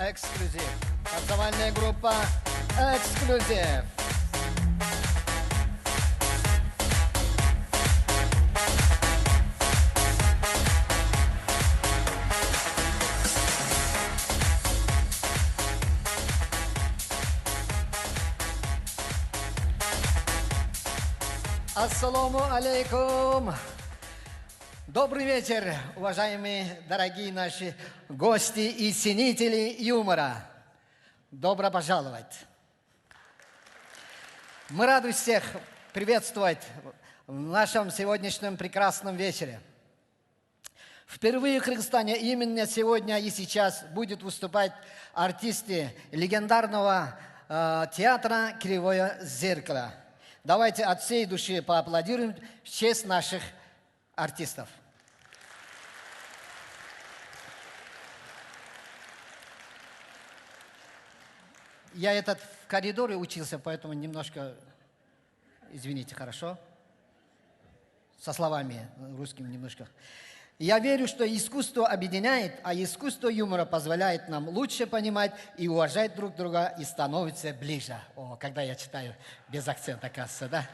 Эксклюзив. Танцевальная группа «Эксклюзив». Ассаламу алейкум. Добрый вечер, уважаемые, дорогие наши гости и ценители юмора. Добро пожаловать. Мы рады всех приветствовать в нашем сегодняшнем прекрасном вечере. Впервые в Кыргызстане именно сегодня и сейчас будет выступать артисты легендарного театра «Кривое зеркало». Давайте от всей души поаплодируем в честь наших артистов. Я в коридоре учился, поэтому немножко, извините, хорошо? Со словами русскими немножко. Я верю, что искусство объединяет, а искусство юмора позволяет нам лучше понимать и уважать друг друга и становиться ближе. О, когда я читаю без акцента, кажется, да?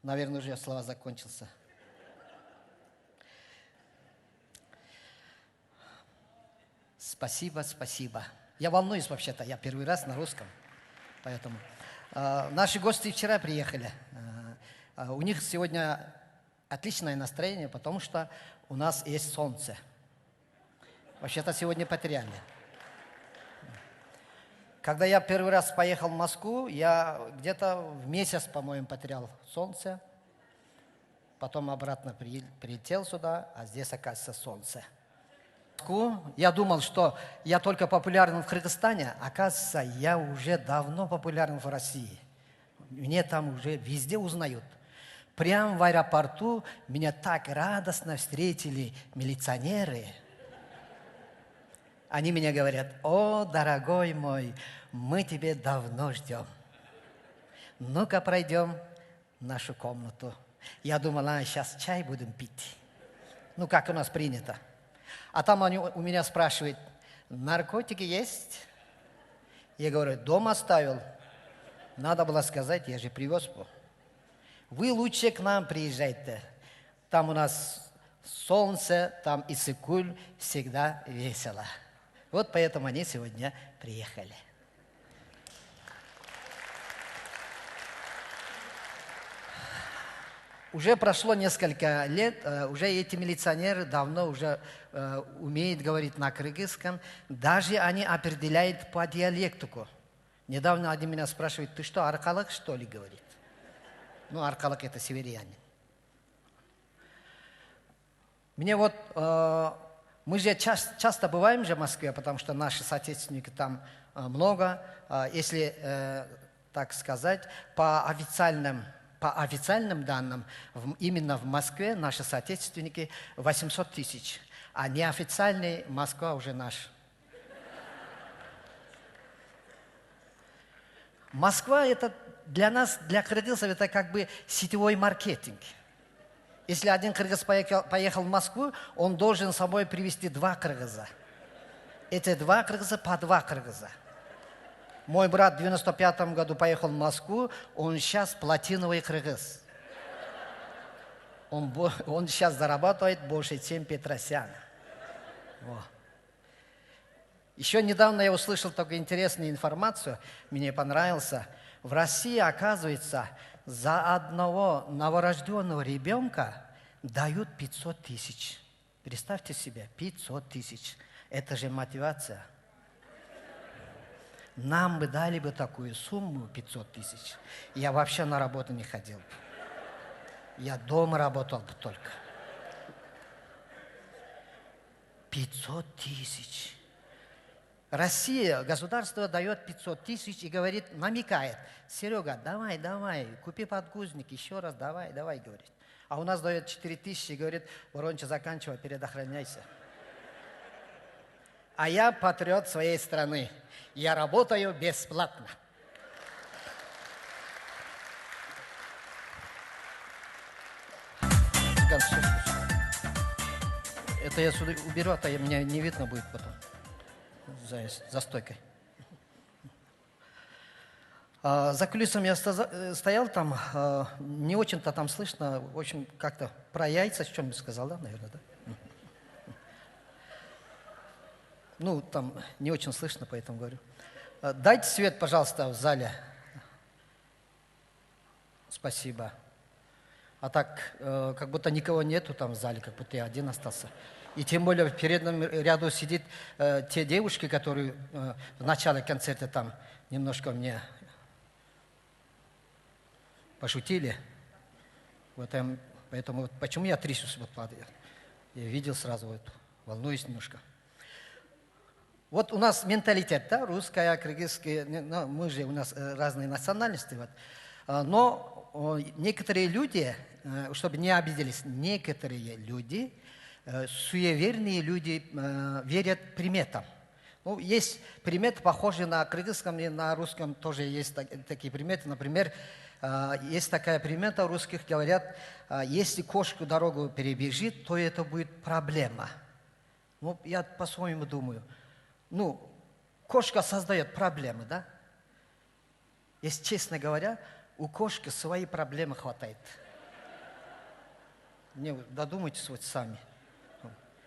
Наверное, уже слова закончился. Спасибо, спасибо. Я волнуюсь вообще-то, я первый раз на русском, поэтому. Наши гости вчера приехали. У них сегодня отличное настроение, потому что у нас есть солнце. Вообще-то сегодня потеряли. Когда я первый раз поехал в Москву, я где-то в месяц, по-моему, потерял солнце. Потом обратно прилетел сюда, а здесь, оказывается, солнце. Я думал, что я только популярен в Кыргызстане, оказывается, я уже давно популярен в России. Меня там уже везде узнают. Прямо в аэропорту меня так радостно встретили милиционеры. Они мне говорят: о, дорогой мой, мы тебя давно ждем. Ну-ка, пройдем в нашу комнату. Я думала, сейчас чай будем пить. Ну, как у нас принято. А там они у меня спрашивают: наркотики есть? Я говорю: дома оставил. Надо было сказать, я же привез. Вы лучше к нам приезжайте. Там у нас солнце, там и Иссык-Куль, всегда весело. Вот поэтому они сегодня приехали. Уже прошло несколько лет, уже эти милиционеры давно уже умеют говорить на кыргызском. Даже они определяют по диалектику. Недавно один меня спрашивает: ты что, аркалык, что ли, говорит? Ну, аркалык — это северяне. Мне вот, мы же часто бываем же в Москве, потому что наши соотечественники там много. Если так сказать, по официальным данным, именно в Москве наши соотечественники 800 тысяч, а неофициальный Москва уже наш. Москва — это для нас, для кыргызов, это как бы сетевой маркетинг. Если один кыргыз поехал в Москву, он должен с собой привезти 2 кыргыза. Эти 2 кыргыза по 2 кыргыза. Мой брат в 95-м году поехал в Москву, он сейчас платиновый кыргыз. Он сейчас зарабатывает больше, чем Петросян. Во. Еще недавно я услышал такую интересную информацию, мне понравился. В России, оказывается, за одного новорожденного ребенка дают 500 тысяч. Представьте себе, 500 тысяч. Это же мотивация. Нам бы дали бы такую сумму, 500 тысяч. Я вообще на работу не ходил бы. Я дома работал бы только. 500 тысяч. Россия, государство дает 500 тысяч и говорит, намекает: Серега, давай, купи подгузник, еще раз, давай, говорит. А у нас дает 4 тысячи и говорит: Воронча, заканчивай, предохраняйся. А я патриот своей страны. Я работаю бесплатно. Это я сюда уберу, а то меня не видно будет потом за стойкой. За кулисами я стоял там, не очень-то там слышно, в общем, как-то про яйца, что нибудь сказал, да, наверное, да? Ну, там не очень слышно, поэтому говорю. Дайте свет, пожалуйста, в зале. Спасибо. А так, как будто никого нету там в зале, как будто я один остался. И тем более в переднем ряду сидит те девушки, которые в начале концерта там немножко мне пошутили. Вот, поэтому вот, почему я трясусь? Вот, я видел сразу, вот, волнуюсь немножко. Вот у нас менталитет, да, русская, кыргызская, ну, мы же, у нас разные национальности. Вот. Но некоторые люди, чтобы не обиделись, некоторые люди, суеверные люди, верят приметам. Ну, есть приметы, похожие на кыргызском и на русском, тоже есть такие приметы. Например, есть такая примета, у русских говорят, если кошка дорогу перебежит, то это будет проблема. Ну, я по-своему думаю. Ну, кошка создает проблемы, да? Если честно говоря, у кошки свои проблемы хватает. Не, додумайтесь вот сами.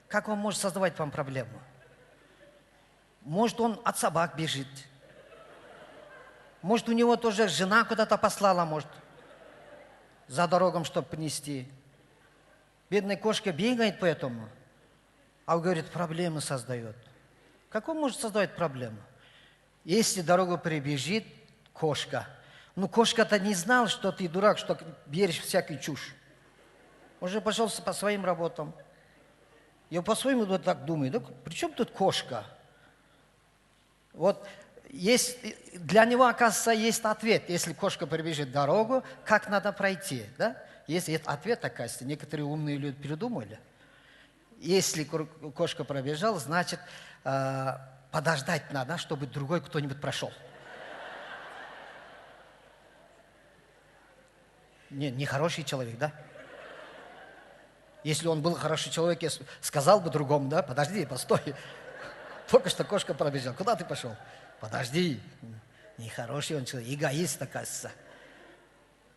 Как он может создавать вам проблему? Может, он от собак бежит. Может, у него тоже жена куда-то послала, может, за дорогом, чтобы принести. Бедная кошка бегает по этому, а он говорит, проблемы создает. Как он может создавать проблему? Если дорогу перебежит кошка, ну кошка-то не знал, что ты дурак, что берешь всякую чушь. Он же пошел по своим работам. Я по-своему вот так думаю, да, при чем тут кошка? Вот есть, для него, оказывается, есть ответ. Если кошка перебежит дорогу, как надо пройти, да? Есть ответ, оказывается, некоторые умные люди придумали. Если кошка пробежала, значит, подождать надо, чтобы другой кто-нибудь прошел. Не хороший человек, да? Если он был хороший человек, я сказал бы другому, да, подожди, постой. Только что кошка пробежала. Куда ты пошел? Подожди. Нехороший он человек, эгоист, оказывается.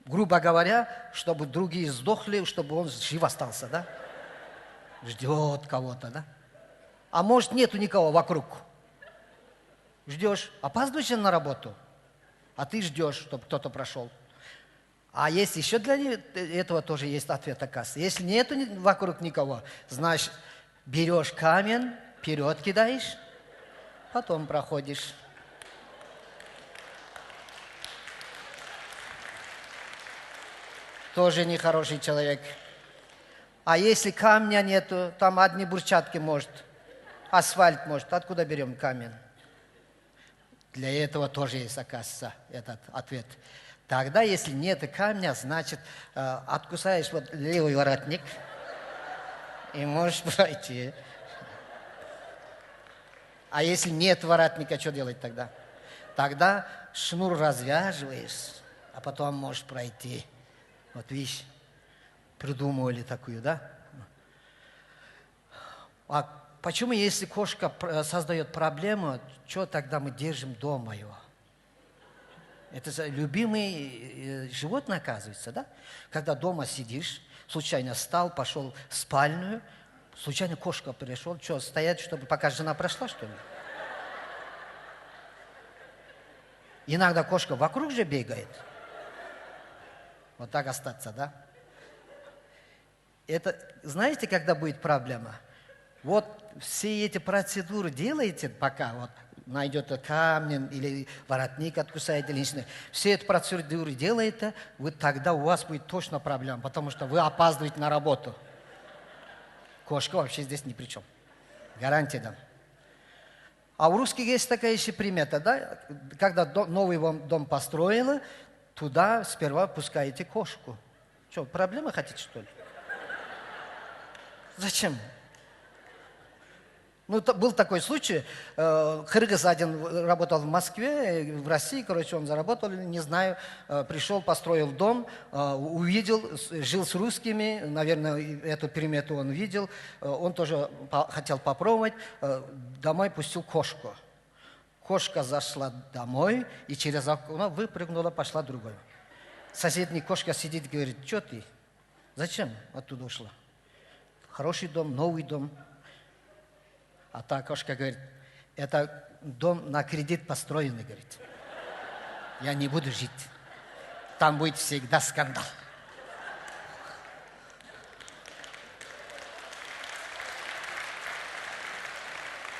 Грубо говоря, чтобы другие сдохли, чтобы он жив остался, да? Ждет кого-то, да? А может, нету никого вокруг. Ждешь, опаздываешь на работу, а ты ждешь, чтобы кто-то прошел. А есть еще для этого тоже есть ответ, оказывается. Если нету вокруг никого, значит, берешь камень, вперед кидаешь, потом проходишь. Тоже нехороший человек. А если камня нету, там одни брусчатки, может, асфальт, может, откуда берем камень? Для этого тоже есть, оказывается, этот ответ. Тогда, если нет камня, значит, откусаешь вот левый воротник и можешь пройти. А если нет воротника, что делать тогда? Тогда шнур развязываешь, а потом можешь пройти. Вот видишь, придумывали такую, да? А почему, если кошка создает проблему, что тогда мы держим дома его? Это любимый животное, оказывается, да? Когда дома сидишь, случайно встал, пошел в спальню, случайно кошка пришел, что, стоять, чтобы пока жена прошла, что ли? Иногда кошка вокруг же бегает. Вот так остаться, да? Это, знаете, когда будет проблема? Вот все эти процедуры делаете, пока вот найдет камень или воротник откусает, или не. Все эти процедуры делаете, вы тогда у вас будет точно проблема, потому что вы опаздываете на работу. Кошка вообще здесь ни при чем. Гарантия дам. А у русских есть такая еще примета, да? Когда новый дом построили, туда сперва пускаете кошку. Что, проблемы хотите, что ли? Зачем? Ну, был такой случай, кыргыз один работал в Москве, в России, короче, он заработал, не знаю, пришел, построил дом, увидел, жил с русскими, наверное, эту примету он видел, он тоже хотел попробовать, домой пустил кошку. Кошка зашла домой и через окно выпрыгнула, пошла другой. Соседняя кошка сидит, говорит: что ты? Зачем оттуда ушла? Хороший дом, новый дом. А та кошка говорит: это дом на кредит построенный, говорит. Я не буду жить. Там будет всегда скандал.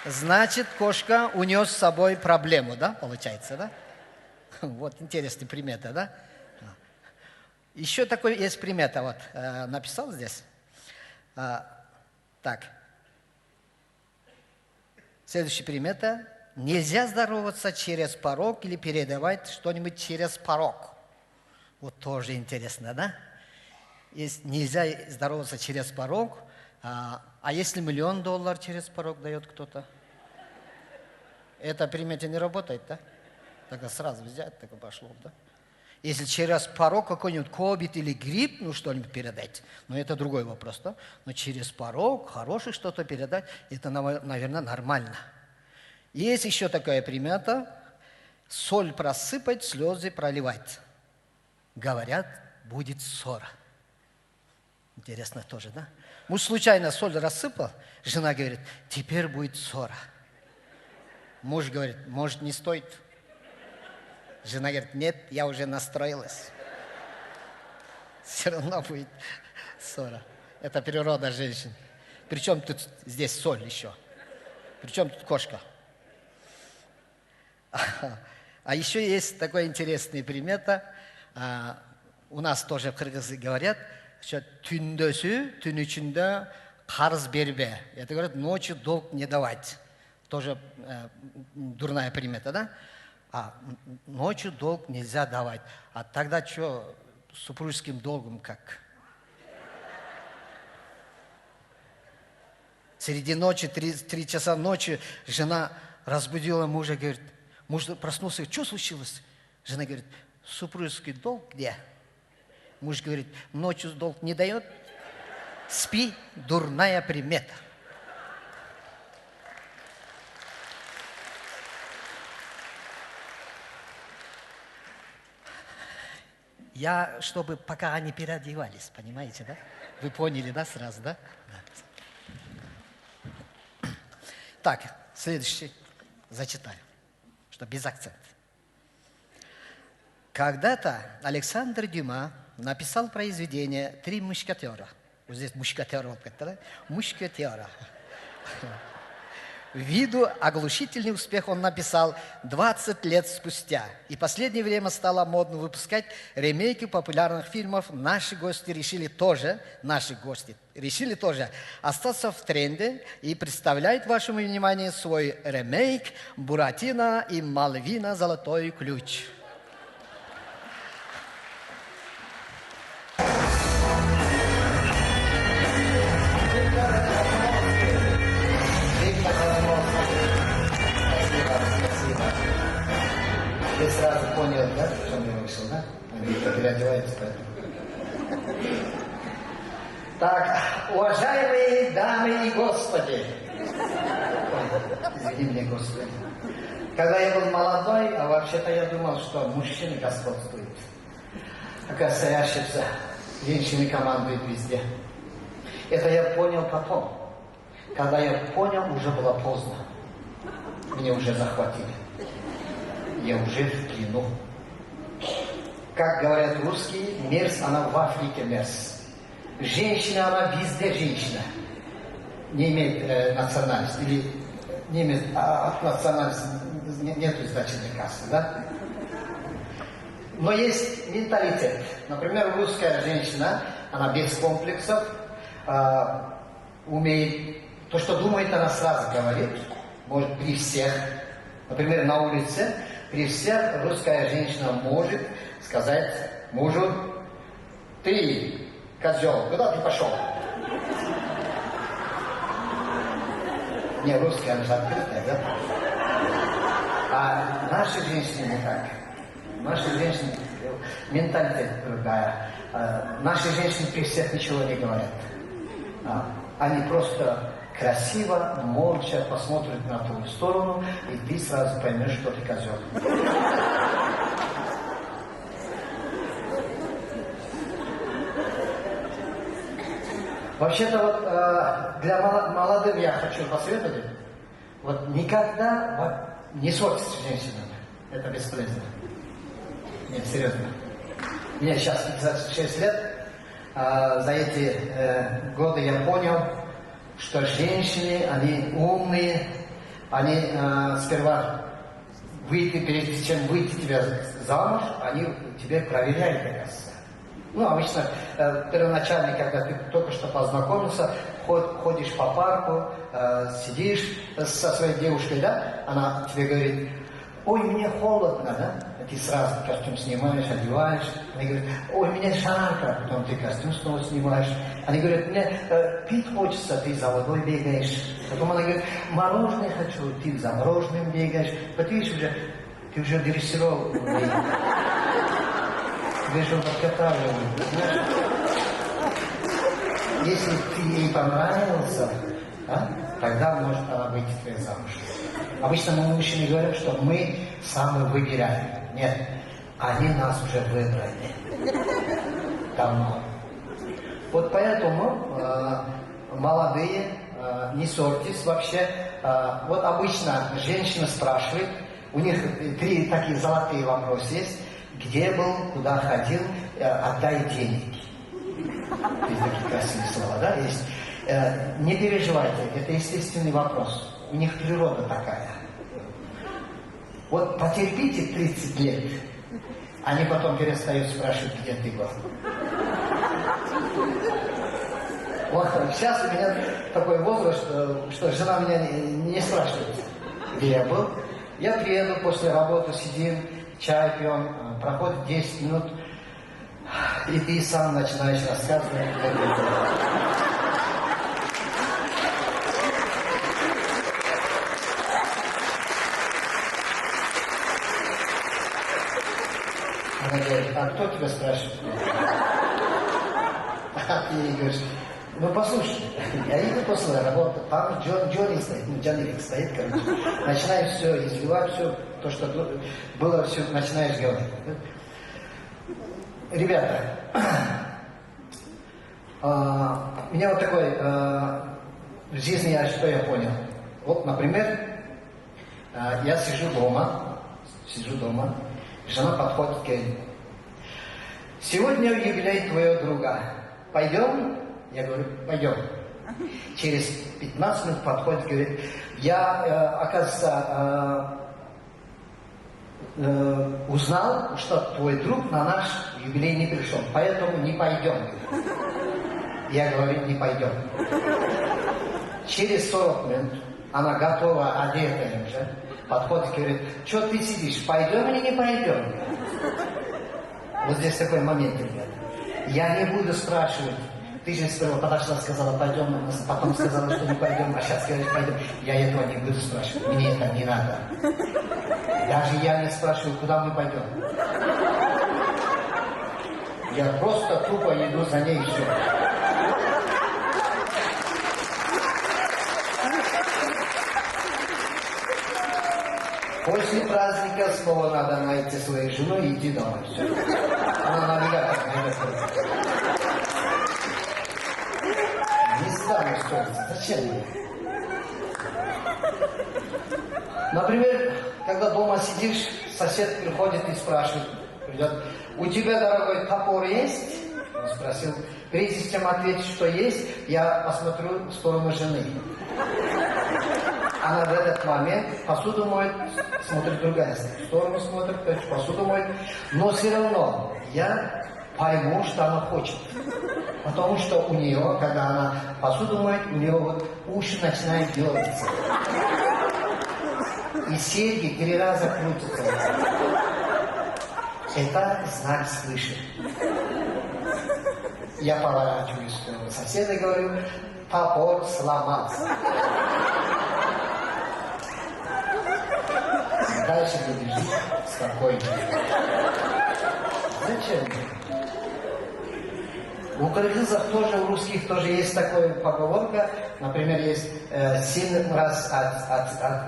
Значит, кошка унес с собой проблему, да, получается, да? Вот интересная примета, да? Еще такой есть примета, вот, написал здесь. Так. Следующая примета. Нельзя здороваться через порог или передавать что-нибудь через порог. Вот тоже интересно, да? Нельзя здороваться через порог. А если $1 миллион через порог дает кто-то? Эта примета не работает, да? Тогда сразу взять, так и пошло, да? Если через порог какой-нибудь ковид или грипп, ну что-нибудь передать, ну это другой вопрос, да? Но через порог хорошее что-то передать, это, наверное, нормально. Есть еще такая примета: соль просыпать, слезы проливать. Говорят, будет ссора. Интересно тоже, да? Муж случайно соль рассыпал, жена говорит: теперь будет ссора. Муж говорит: может, не стоит? Жена говорит: нет, я уже настроилась. Все равно будет ссора. Это природа женщин. Причем тут здесь соль еще? Причем тут кошка? А еще есть такая интересная примета. У нас тоже в Кыргызии говорят, что түндөсү түн ичинде карыз бербе. Это говорят, ночью долг не давать. Тоже дурная примета, да? Ночью долг нельзя давать. А тогда что с супружеским долгом как? Среди ночи, 3 часа ночи, жена разбудила мужа, говорит, муж проснулся, что случилось? Жена говорит: супружеский долг где? Муж говорит: ночью долг не дает, спи, дурная примета. Я, чтобы пока они переодевались, понимаете, да? Вы поняли, да, сразу, да? Да. Так, следующий зачитаю, что без акцента. Когда-то Александр Дюма написал произведение «Три мушкетера». Вот здесь мушкетера, да? Мушкетера. Ввиду оглушительный успех он написал 20 лет спустя. И в последнее время стало модно выпускать ремейки популярных фильмов. Наши гости решили тоже остаться в тренде и представляют вашему вниманию свой ремейк «Буратино и Мальвина. Золотой ключ». Ты сразу понял, да, в чем я вышел, да? Они переодеваются, поэтому. Так, уважаемые дамы и господи. Ой, извини меня, господи. Когда я был молодой, а вообще-то я думал, что мужчины господствуют. Оказывается, я ошибся. Женщины командуют везде. Это я понял потом. Когда я понял, уже было поздно. Меня уже захватили. Я уже в плену. Как говорят русские, мерз, она в Африке мерз. Женщина, она везде женщина. Не имеет национальности. Или не имеет национальности, нет значения, кажется, да? Но есть менталитет. Например, русская женщина, она без комплексов, умеет, то, что думает, она сразу говорит, может при всех. Например, на улице, при всех русская женщина может сказать мужу: ты, козел, куда ты пошел? Не, русская, она же открытая, да? А наши женщины не так. Наши женщины, менталитет другая. Наши женщины при всех ничего не говорят. Они просто красиво, молча посмотрят на твою сторону, и ты сразу поймешь, что ты козел. Вообще-то вот для молодых я хочу посоветовать, вот никогда не ссорьтесь с женщинами. Это бесполезно. Нет, серьезно. Мне сейчас 56 лет. За эти годы я понял, что женщины, они умные, они сперва прежде чем выйти тебя замуж, они тебе проверяют, кажется. Ну, обычно первоначально, когда ты только что познакомился, ходишь по парку, сидишь со своей девушкой, да, она тебе говорит: ой, мне холодно, да? Ты сразу костюм снимаешь, одеваешь. Они говорят: ой, мне жарко. Потом ты костюм снова снимаешь. Они говорят: мне пить хочется, ты за водой бегаешь. Потом она говорит: мороженое хочу, ты за мороженым бегаешь. Вот видишь, ты уже дрессировал. Ты уже подкатавливаешь. Если ты ей понравился, тогда может она выйти твоей замуж. Обычно мы мужчины говорят, что мы сами выбираем. Нет, они нас уже выбрали. Давно. Вот поэтому молодые, не ссорьтесь вообще. Вот обычно женщина спрашивает, у них 3 такие золотые вопроса есть. Где был, куда ходил, отдай деньги. Есть такие красивые слова, да? Есть. Не переживайте, это естественный вопрос. У них природа такая. Вот потерпите 30 лет, они потом перестают спрашивать, где ты был. Вот сейчас у меня такой возраст, что жена меня не спрашивает, где я был. Я приеду после работы, сидим, чай пьем, проходит 10 минут, и ты сам начинаешь рассказывать, где ты был. Она говорит: а кто тебя спрашивает? А ты ей говоришь: ну послушай, я иду после работы, там Джонни стоит, Джонни стоит, короче. Начинаешь все изливать, все, то, что было, все начинаешь говорить. Ребята, у меня вот такой в жизни, что я понял. Вот, например, я сижу дома, жена подходит и говорит: сегодня юбилей твоего друга, пойдем? Я говорю: пойдем. Через 15 минут подходит и говорит: я, оказывается, узнал, что твой друг на наш юбилей не пришел, поэтому не пойдем. Я говорю: не пойдем. Через 40 минут она готова, одетая уже, подходит и говорит: что ты сидишь, пойдем или не пойдем? Вот здесь такой момент, ребята. Я не буду спрашивать. Ты же сперва подошла, сказала: пойдем, потом сказала, что не пойдем, а сейчас говоришь: пойдем. Я этого не буду спрашивать. Мне это не надо. Даже я не спрашиваю, куда мы пойдем. Я просто тупо иду за ней и все. После праздника снова надо найти свою жену и идти домой. Все. Она навигатор найдет. Не стану ссориться. Зачем мне? Например, когда дома сидишь, сосед приходит и спрашивает, придет: у тебя, дорогой, топор есть? Он спросил. Прежде чем ответить, что есть, я посмотрю в сторону жены. Она в этот момент посуду моет, смотрит другая сторону, смотрит, посуду моет. Но все равно я пойму, что она хочет. Потому что у нее, когда она посуду моет, у нее вот уши начинают дергаться. И серьги 3 раза крутятся. Это знак свыше. Я поворачиваюсь к соседу и говорю: топор сломался. дальше будешь жить спокойно. Зачем? У кыргызов тоже, у русских тоже есть такая поговорка. Например, есть 7 раз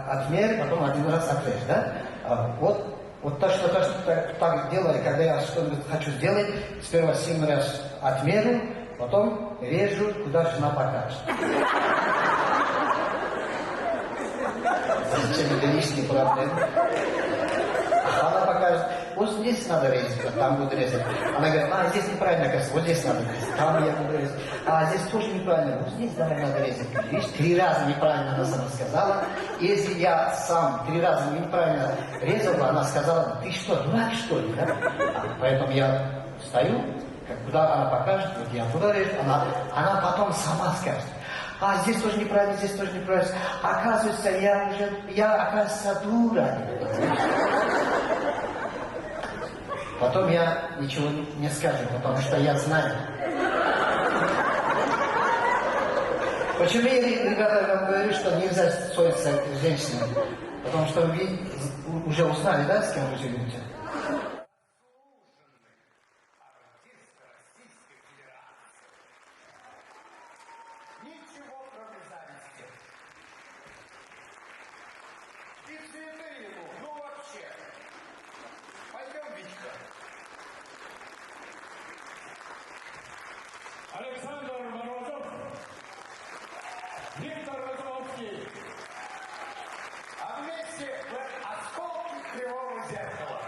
отмерь, потом 1 раз отрежь, да? Вот то, что так делаю, когда я что-нибудь хочу сделать, сперва 7 раз отмерю, потом режу, куда жена покажет. Зачем это лишние проблемы? Она покажет, вот здесь надо резать, там буду резать. Она говорит, здесь неправильно, кажется, вот здесь надо резать, там я буду резать. Здесь тоже неправильно, вот здесь давай надо резать. Видишь, 3 раза неправильно она сама сказала. Если я сам 3 раза неправильно резал, она сказала, ты что, дурак что ли, да? Поэтому я встаю, куда она покажет, вот я туда режу, она потом сама скажет. Здесь тоже неправильно, здесь тоже неправильно. Оказывается, оказывается, дура. Потом я ничего не скажу, потому что я знаю. Почему я, ребята, вам говорю, что нельзя ссориться с женщинами? Потому что вы уже узнали, да, с кем вы живете? Александр Морозов, Виктор Разумовский. А вместе вы осколки кривого зеркала.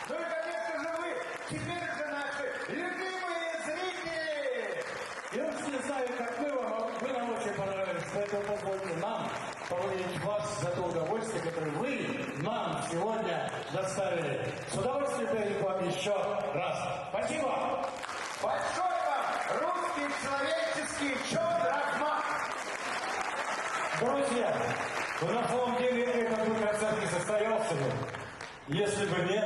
Ну и, конечно же, вы теперь же наши любимые зрители. Я уж не знаю, как вы нам очень понравились, поэтому позвольте нам поблагодарить вас за то удовольствие, которое вы нам сегодня доставили. С удовольствием даю вам еще раз. Спасибо. Большой вам русский человеческий чёд-рахмат. Друзья, на самом деле этот бы концерт не состоялся бы, если бы не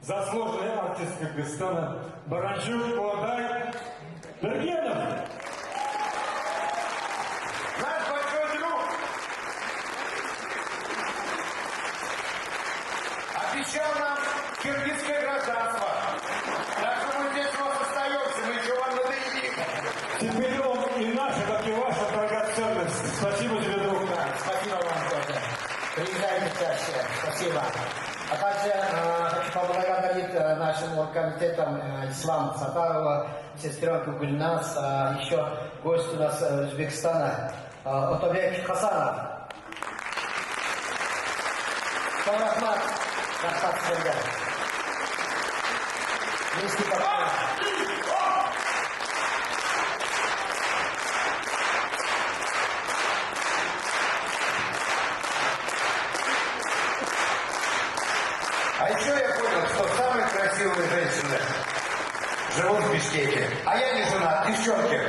заслуженный артист Кыргызстана Баранчук Куадай Бергенов. Наш большой друг обещал нам киргизское гражданство. Так что мы здесь у вас остаемся, мы еще вам надоедим. Теперь он и наша, как и ваша драгоценность. Спасибо тебе, друг. Спасибо вам тоже. Приезжайте чаще. Спасибо. А также хочу поблагодарить нашим оргкомитетам Ислам Сатарова, сестренку Гульнас, еще гость у нас из Узбекистана Отобек Хасанов. Рахмат. Рахмат всегда. Вместе пока. А еще я понял, что самые красивые женщины живут в Бишкеке. А я не женат, девчонки.